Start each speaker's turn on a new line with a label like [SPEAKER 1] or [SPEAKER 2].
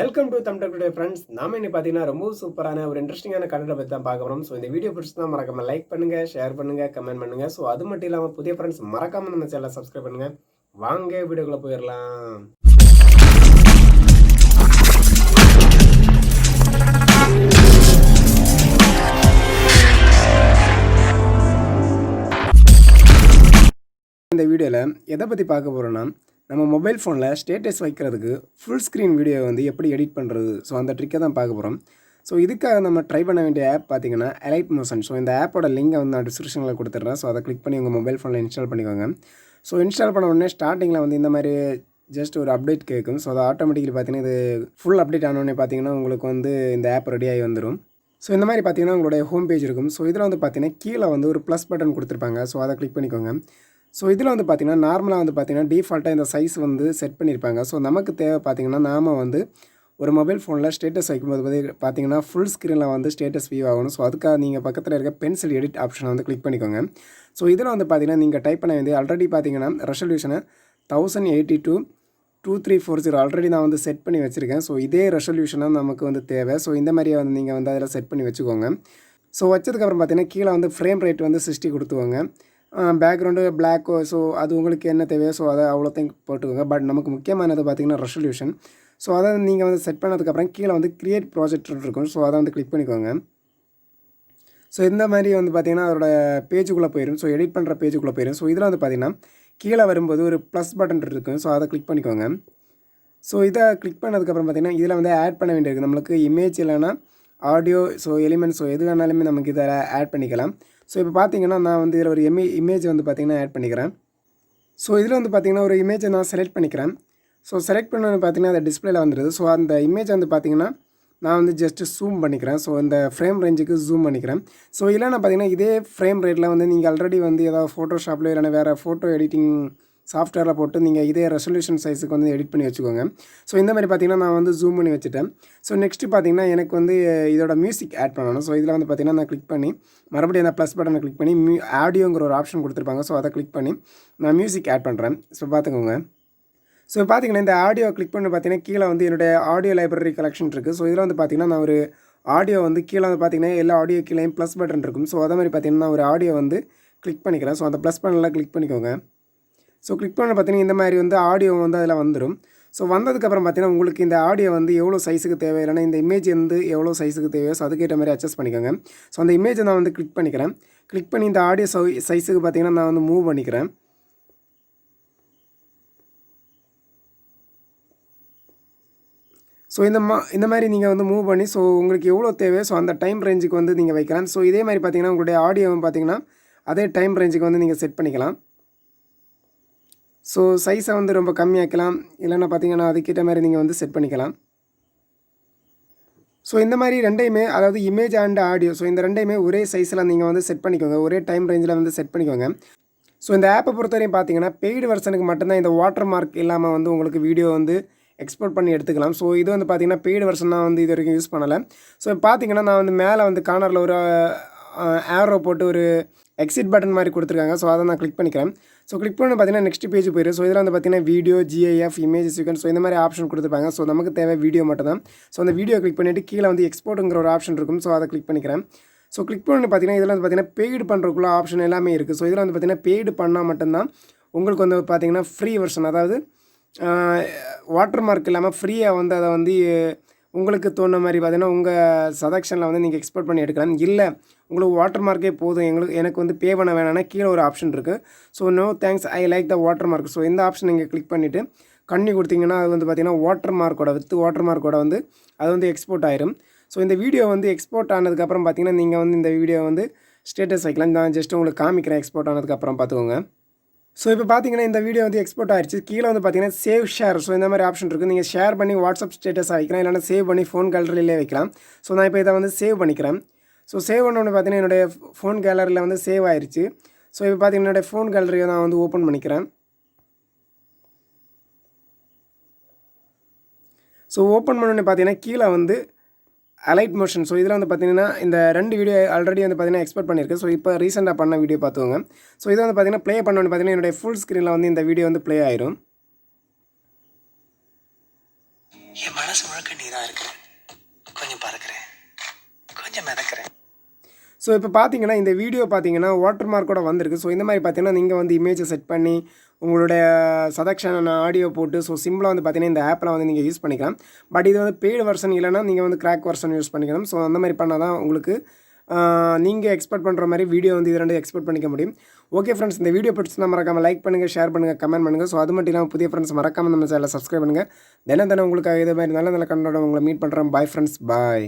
[SPEAKER 1] Welcome to Tamil today friends. நாம இன்னைக்கு பார்த்தீங்கன்னா ரொம்ப சூப்பரான ஒரு இன்ட்ரெஸ்டிங்கான கண்டென்ட் பற்றி தான் பார்க்க போகிறோம். ஸோ இந்த வீடியோ பிடிச்சிருந்தா மறக்காம லைக் பண்ணுங்க, ஷேர் பண்ணுங்க, கமெண்ட் பண்ணுங்க. ஸோ அது மட்டும் இல்லாமல் புதிய ஃப்ரெண்ட்ஸ் மறக்காம நம்ம சேனலை சப்ஸ்கிரைப் பண்ணுங்க. வாங்க வீடியோக்குள்ள போயிடலாம். இந்த வீடியோவில் எதை பற்றி பார்க்க போகிறோன்னா, நம்ம மொபைல் ஃபோனில் ஸ்டேட்டஸ் வைக்கிறதுக்கு ஃபுல் ஸ்க்ரீன் வீடியோ வந்து எப்படி எடிட் பண்ணுறது, ஸோ அந்த ட்ரிக்கை தான் பார்க்க போகிறோம். ஸோ இதுக்காக நம்ம ட்ரை பண்ண வேண்டிய ஆப் பார்த்திங்கன்னா எலைட் மோஷன். ஸோ இந்த ஆப்போட லிங்கை வந்து நான் டிஸ்கிரிப்ஷனில் கொடுத்துட்றேன். ஸோ அதை கிளிக் பண்ணி உங்கள் மொபைல் ஃபோனில் இன்ஸ்டால் பண்ணிக்கோங்க. ஸோ இன்ஸ்டால் பண்ண உடனே ஸ்டார்டிங்கில் வந்து இந்த மாதிரி ஜஸ்ட் ஒரு அப்டேட் கேட்கும். ஸோ அதை ஆட்டோமேட்டிக்கலி பார்த்திங்கன்னா இது ஃபுல் அப்டேட் ஆனோடனே பார்த்திங்கன்னா உங்களுக்கு வந்து இந்த ஆப் ரெடியாகி வந்துடும். ஸோ இந்த மாதிரி பார்த்திங்கன்னா உங்களுடைய ஹோம் பேஜ் இருக்கும். ஸோ இதில் வந்து பார்த்திங்கன்னா கீழே வந்து ஒரு ப்ளஸ் பட்டன் கொடுத்துருப்பாங்க. ஸோ அதை கிளிக் பண்ணிக்கோங்க. ஸோ இதில் வந்து பார்த்திங்கன்னா நார்மலாக வந்து பார்த்திங்கன்னா டிஃபால்ட்டாக இந்த சைஸ் வந்து செட் பண்ணியிருப்பாங்க. ஸோ நமக்கு தேவை பார்த்திங்கன்னா நாம் வந்து ஒரு மொபைல் ஃபோனில் ஸ்டேட்டஸ் வைக்கும்போது பார்த்திங்கன்னா ஃபுல் ஸ்க்ரீனில் வந்து ஸ்டேட்டஸ் வியூ ஆகணும். ஸோ அதுக்காக நீங்கள் பக்கத்தில் இருக்க பென்சில் எடிட் ஆப்ஷனை வந்து கிளிக் பண்ணிக்கோங்க. ஸோ இதில் வந்து பார்த்திங்கன்னா நீங்கள் டைப் பண்ண வேண்டிய ஆல்ரெடி பார்த்திங்கன்னா ரெசல்யூஷனை 1080x2340 ஆல்ரெடி நான் வந்து செட் பண்ணி வச்சுருக்கேன். ஸோ இதே ரெசல்யூஷனாக நமக்கு வந்து தேவை. ஸோ இந்த மாதிரியே வந்து நீங்கள் வந்து அதில் செட் பண்ணி வச்சுக்கோங்க. ஸோ வச்சதுக்கப்புறம் பார்த்திங்கன்னா கீழே வந்து ஃப்ரேம் ரேட் வந்து 60 கொடுத்துவோங்க. பேக்ரவுண்டு பிளாக்கோ, ஸோ அது உங்களுக்கு என்ன தேவையோ ஸோ அதை அவ்வளோத்தையும் போட்டுக்கோங்க. பட் நமக்கு முக்கியமானது பார்த்திங்கன்னா ரெசல்யூஷன். ஸோ அதை நீங்கள் வந்து செட் பண்ணதுக்கப்புறம் கீழே வந்து கிரியேட் ப்ராஜெக்ட் இருக்கும். ஸோ அதை வந்து கிளிக் பண்ணிக்கோங்க. ஸோ இந்த மாதிரி வந்து பார்த்திங்கன்னா அதோட பேஜுக்குள்ளே போயிடும். ஸோ எடிட் பண்ணுற பேஜுக்குள்ளே போயிடும். ஸோ இதில் வந்து பார்த்திங்கன்னா கீழே வரும்போது ஒரு ப்ளஸ் பட்டன் இருக்கும். ஸோ அதை கிளிக் பண்ணிக்கோங்க. ஸோ இதை கிளிக் பண்ணதுக்கப்புறம் பார்த்திங்கன்னா இதில் வந்து ஆட் பண்ண வேண்டியிருக்கு. நம்மளுக்கு இமேஜ் இல்லைனா ஆடியோ, ஸோ எலிமெண்ட்ஸ், ஸோ எது வேணாலுமே நமக்கு இதை ஆட் பண்ணிக்கலாம். ஸோ இப்போ பார்த்திங்கன்னா நான் வந்து இதில் ஒரு இமேஜ் வந்து பார்த்திங்கன்னா ஆட் பண்ணிக்கிறேன். ஸோ இதில் வந்து பார்த்திங்கன்னா ஒரு இமேஜை நான் செலக்ட் பண்ணிக்கிறேன். ஸோ செலக்ட் பண்ண பார்த்திங்கன்னா அது டிஸ்பிளேல வந்துடுது. ஸோ அந்த இமேஜ் வந்து பார்த்திங்கன்னா நான் வந்து ஜஸ்ட்டு ஜூம் பண்ணிக்கிறேன். ஸோ இந்த ஃப்ரேம் ரேஞ்சுக்கு ஜூம் பண்ணிக்கிறேன். ஸோ இல்லைனா பார்த்திங்கன்னா இதே ஃப்ரேம் ரேட்டில் வந்து நீங்கள் ஆல்ரெடி வந்து ஏதாவது ஃபோட்டோஷாப்பில் இல்லைனா வேறு ஃபோட்டோ எடிட்டிங் சாஃப்ட்வேரில் போட்டு நீங்கள் இதே ரெசல்யூஷன் சைஸுக்கு வந்து எடிட் பண்ணி வச்சுக்கோங்க. ஸோ இந்த மாதிரி பார்த்திங்கன்னா நான் வந்து ஜூம் பண்ணி வச்சுட்டேன். ஸோ நெக்ஸ்ட்டு பார்த்திங்கன்னா எனக்கு வந்து இதோட மியூசிக் ஆட் பண்ணணும். ஸோ இதில் வந்து பார்த்திங்கன்னா நான் கிளிக் பண்ணி மறுபடியும் அந்த ப்ளஸ் பட்டனை கிளிக் பண்ணி ஆடியோங்கிற ஒரு ஆப்ஷன் கொடுத்துருப்பாங்க. ஸோ அதை கிளிக் பண்ணி நான் மியூசிக் ஆட் பண்ணுறேன். ஸோ பார்த்துக்கோங்க. ஸோ பார்த்திங்கன்னா இந்த ஆடியோ கிளிக் பண்ணி பார்த்திங்கன்னா கீழே வந்து என்னுடைய ஆடியோ லைப்ரரி கலெக்ஷன் இருக்குது. ஸோ இதில் வந்து பார்த்திங்கன்னா நான் ஒரு ஆடியோ வந்து கீழே வந்து பார்த்திங்கன்னா எல்லா ஆடியோ கீழேயும் ப்ளஸ் பட்டன் இருக்கும். ஸோ அதே மாதிரி பார்த்திங்கன்னா நான் ஒரு ஆடியோ வந்து கிளிக் பண்ணிக்கிறேன். ஸோ அந்த ப்ளஸ் பட்டனில் கிளிக் பண்ணிக்கோங்க. ஸோ கிளிக் பண்ண பார்த்திங்கன்னா இந்த மாதிரி வந்து ஆடியோ வந்து அதில் வந்துடும். ஸோ வந்ததுக்கப்புறம் பார்த்திங்கன்னா உங்களுக்கு இந்த ஆடியோ வந்து எவ்வளோ சைஸுக்கு தேவை, இல்லைனா இந்த இமேஜ் வந்து எவ்வளோ சைஸுக்கு தேவையோ ஸோ அதுக்கேற்ற மாதிரி அட்ஜஸ்ட் பண்ணிக்கோங்க. ஸோ அந்த இமேஜை நான் வந்து கிளிக் பண்ணிக்கிறேன். கிளிக் பண்ணி இந்த ஆடியோ சைஸுக்கு பார்த்திங்கன்னா நான் வந்து மூவ் பண்ணிக்கிறேன். ஸோ இந்த மாதிரி நீங்கள் வந்து மூவ் பண்ணி ஸோ உங்களுக்கு எவ்வளோ தேவையோ ஸோ அந்த டைம் ரேஞ்சுக்கு வந்து நீங்கள் வைக்கலாம். ஸோ இதே மாதிரி பார்த்திங்கன்னா உங்களுடைய ஆடியோவும் பார்த்திங்கன்னா அதே டைம் ரேஞ்சுக்கு வந்து நீங்கள் செட் பண்ணிக்கலாம். ஸோ சைஸை வந்து ரொம்ப கம்மியாக்கலாம், இல்லைன்னா பார்த்திங்கன்னா அதுக்கேற்ற மாதிரி நீங்கள் வந்து செட் பண்ணிக்கலாம். ஸோ இந்த மாதிரி ரெண்டையுமே, அதாவது இமேஜ் அண்ட் ஆடியோ, ஸோ இந்த ரெண்டையுமே ஒரே சைஸில் நீங்கள் வந்து செட் பண்ணிக்கோங்க. ஒரே டைம் ரேஞ்சில் வந்து செட் பண்ணிக்கோங்க. ஸோ இந்த ஆப்பை பொறுத்தவரையும் பார்த்திங்கன்னா பெய்டு வெர்ஷனுக்கு மட்டும்தான் இந்த வாட்டர் மார்க் இல்லாமல் வந்து உங்களுக்கு வீடியோ வந்து எக்ஸ்போர்ட் பண்ணி எடுத்துக்கலாம். ஸோ இது வந்து பார்த்திங்கன்னா பெய்டு வெர்ஷன் நான் வந்து இது வரைக்கும் யூஸ் பண்ணலை. ஸோ பார்த்திங்கன்னா நான் வந்து மேலே வந்து கார்னரில் ஒரு ஏரோ போட்டு ஒரு எக்ஸிட் பட்டன் மாதிரி கொடுத்துருக்காங்க. ஸோ அதை நான் கிளிக் பண்ணிக்கிறேன். ஸோ கிளிக் பண்ணி பார்த்திங்கன்னா நெக்ஸ்ட் பேஜ் போயிடும். ஸோ இதில் வந்து பார்த்திங்கன்னா video, GIF, image sequence, so இந்த மாதிரி ஆப்ஷன் கொடுத்துருப்பாங்க. ஸோ நமக்கு தேவை வீடியோ மட்டும் தான். ஸோ அந்த வீடியோ கிளிக் பண்ணிவிட்டு கீழே வந்து எக்ஸ்போர்ட்டுங்கிற ஒரு ஆப்ஷன் இருக்கும். ஸோ அதை கிளிக் பண்ணிக்கிறேன். ஸோ கிளிக் பண்ணி பார்த்திங்கன்னா இதில் வந்து பார்த்திங்கன்னா பெய்டு பண்ணுறதுக்குள்ள ஆப்ஷன் எல்லாமே இருக்குது. ஸோ இதில் வந்து பார்த்திங்கன்னா பெய்டு பண்ணால் மட்டும்தான் உங்களுக்கு வந்து பார்த்திங்கன்னா ஃப்ரீ வெர்ஷன், அதாவது வாட்டர் மார்க் இல்லாமல் ஃப்ரீயாக வந்து அதை வந்து உங்களுக்கு தோணுன மாதிரி பார்த்திங்கன்னா உங்கள் சஜெக்ஷனில் வந்து நீங்கள் எக்ஸ்போர்ட் பண்ணி எடுக்கலாம். இல்லை உங்களுக்கு வாட்டர் மார்க்கே போதும், எனக்கு வந்து பே பண்ண வேணாம்னா கீழே ஒரு ஆப்ஷன் இருக்குது. So no thanks, I like the water mark. So இந்த ஆப்ஷன் நீங்கள் கிளிக் பண்ணிவிட்டு கண்ணி கொடுத்தீங்கன்னா அது வந்து பார்த்திங்கன்னா வாட்டர் மார்க்கோட வந்து அது வந்து எக்ஸ்போர்ட் ஆயிரும். ஸோ இந்த வீடியோ வந்து எக்ஸ்போர்ட் ஆனதுக்கப்புறம் பார்த்திங்கன்னா நீங்கள் வந்து இந்த வீடியோ வந்து ஸ்டேட்டஸ் வைக்கலாம். நான் ஜஸ்ட் உங்களுக்கு காமிக்கிறேன் எக்ஸ்போர்ட் ஆனதுக்கப்புறம் பார்த்துக்கோங்க. ஸோ இப்போ பார்த்திங்கன்னா இந்த வீடியோ வந்து எக்ஸ்போர்ட் ஆயிடுச்சு. கீழே வந்து பார்த்திங்கன்னா சேவ் ஷேர், ஸோ இந்த மாதிரி ஆப்ஷன் இருக்குது. நீங்கள் ஷேர் பண்ணி வாட்ஸ்அப் ஸ்டேட்டஸாக வைக்கலாம், இல்லைனா சேவ் பண்ணி ஃபோன் கேலரியிலே வைக்கலாம். ஸோ நான் இப்போ இதை வந்து சேவ் பண்ணிக்கிறேன். ஸோ சேவ் பண்ணோன்னு பார்த்திங்கன்னா என்னுடைய ஃபோன் கேலரியில் வந்து சேவ் ஆயிடுச்சு. ஸோ இப்போ பார்த்திங்கன்னா என்னுடைய ஃபோன் கேலரியை நான் வந்து ஓப்பன் பண்ணிக்கிறேன். ஸோ ஓப்பன் பண்ணோன்னு பார்த்திங்கன்னா கீழே வந்து அலைட் மோஷன், ஸோ இதில் வந்து பார்த்திங்கன்னா இந்த 2 வீடியோ ஆல்ரெடி வந்து பார்த்திங்கன்னா எக்ஸ்போர்ட் பண்ணியிருக்கேன். ஸோ இப்போ ரீசெண்டாக பண்ண வீடியோ பார்த்துக்கோங்க. ஸோ இதை வந்து பார்த்திங்கன்னா ப்ளே பண்ணோன்னு பார்த்திங்கன்னா என்னுடைய ஃபுல் ஸ்க்ரீனில் வந்து இந்த வீடியோ வந்து ப்ளே ஆயிரும். என் மனசு முழுக்க
[SPEAKER 2] வேண்டியதாக இருக்கிறேன். கொஞ்சம் பறக்கிறேன், கொஞ்சம் மிதக்கிறேன்.
[SPEAKER 1] ஸோ இப்போ பார்த்தீங்கன்னா இந்த வீடியோ பார்த்தீங்கன்னா வாட்டர் மார்க்கோட வந்திருக்கு. ஸோ இந்த மாதிரி பார்த்தீங்கன்னா நீங்கள் வந்து இமேஜை செட் பண்ணி உங்களுடைய சதக்ஷன் ஆடியோ போட்டு ஸோ சிம்பிளாக வந்து பார்த்தீங்கன்னா இந்த ஆப்பில் வந்து நீங்கள் யூஸ் பண்ணிக்கலாம். பட் இது வந்து பெய்டு வெர்ஷன் இல்லைனா நீங்கள் வந்து கிராக் வெர்ஷன் யூஸ் பண்ணிக்கலாம். ஸோ அந்த மாதிரி பண்ணால் தான் உங்களுக்கு நீங்கள் எக்ஸ்பெக்ட் பண்ணுற மாதிரி வீடியோ வந்து இது ரெண்டு எக்ஸ்பெக்ட் பண்ணிக்க முடியும். ஓகே ஃப்ரெண்ட்ஸ், இந்த வீடியோ பிடிச்சிருந்தா மறக்காமல் லைக் பண்ணுங்கள், ஷேர் பண்ணுங்கள், கமெண்ட் பண்ணுங்கள். ஸோ அது மட்டும் இல்லாமல் புதிய ஃப்ரெண்ட்ஸ் மறக்காமல் நம்ம சேனலை சப்ஸ்கிரைப் பண்ணுங்கள். தினம் உங்களுக்கு இதே மாதிரி நல்ல நல்ல கண்டோட உங்களை மீட் பண்ணுறேன். பாய் ஃப்ரெண்ட்ஸ், பாய்.